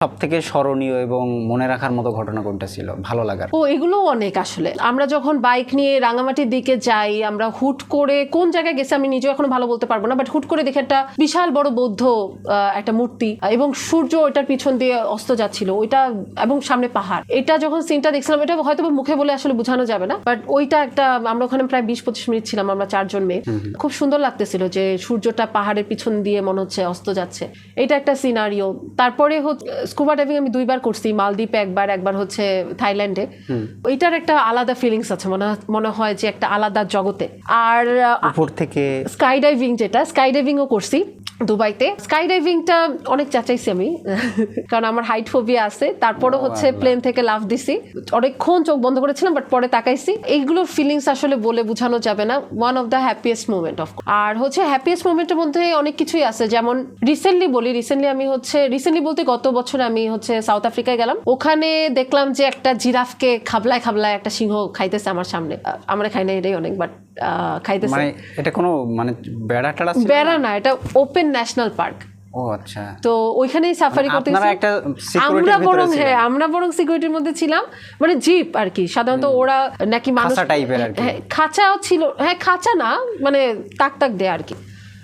সবথেকে স্মরণীয় এবং মনে রাখার মতো ঘটনা কোনটা ছিল, ভালো লাগার? এগুলো অনেক। আসলে আমরা যখন বাইক নিয়ে রাঙামাটির দিকে যাই, আমরা হুট করে কোন জায়গায় গেছি আমি নিজেও এখনো ভালো বলতে পারবো না, বাট হুট করে দেখে একটা বিশাল বড় বৌদ্ধ একটা মূর্তি এবং সূর্য ওইটার পিছন দিয়ে অস্ত যাচ্ছিল ওইটা, এবং সামনে পাহাড়। এটা যখন সিনটা দেখছিলাম, এটা হয়তো মুখে বলে আসলে বোঝানো যাবে না, বাট ওইটা একটা, আমরা ওখানে প্রায় 20-25 মিনিট ছিলাম, আমরা 4 জন মেয়ে। খুব সুন্দর লাগতেছিল যে সূর্যটা পাহাড়ের পিছন দিয়ে মনে হচ্ছে অস্ত যাচ্ছে। এটা একটা সিনারিও। তারপরে স্কুবা ডাইভিং আমি 2বার করছি, মালদ্বীপে একবার হচ্ছে থাইল্যান্ডে। ওইটার একটা আলাদা ফিলিংস আছে, মনে হয় যে একটা আলাদা জগতে। আর উপর থেকে স্কাই ডাইভিং, যেটা স্কাই ডাইভিংও করছি দুবাইতে। স্কাই ডাইভিংটা অনেক চাচাইছি আমি কারণ আমার হাইট ফোবিয়া আছে। তারপরে হচ্ছে প্লেন থেকে লাফ দিছি, অনেকক্ষণ চোখ বন্ধ করেছিলাম, বাট পরে তাকাইছি। এইগুলোর ফিলিংস আসলে বলে বোঝানো যাবে না। One of the happiest moment of. আর হচ্ছে হ্যাপিয়েস্ট মোমেন্টের মধ্যে অনেক কিছুই আছে, যেমন রিসেন্টলি বলতে গত বছর আমি হচ্ছে সাউথ আফ্রিকায় গেলাম। ওখানে দেখলাম যে একটা জিরাফকে খাবলায় একটা সিংহ খাইতেছে আমার সামনে। আমরা খাই না, এটাই অনেক, বাট খাইতেছে। মানে এটা কোনো মানে বেড়া টেড়া ছিল? বেড়া না, এটা ওপেন ন্যাশনাল পার্ক। ও আচ্ছা। তো ওইখানেই সাফারি করতে গেছি। আমরা বরং সিকিউরিটির মধ্যে ছিলাম, মানে জিপ আর কি। সাধারণত ওরা নাকি মানুষ খাঁচা টাইপের আর কি। খাঁচাও ছিল, হ্যাঁ খাঁচা না, মানে তাক দেয় আর কি।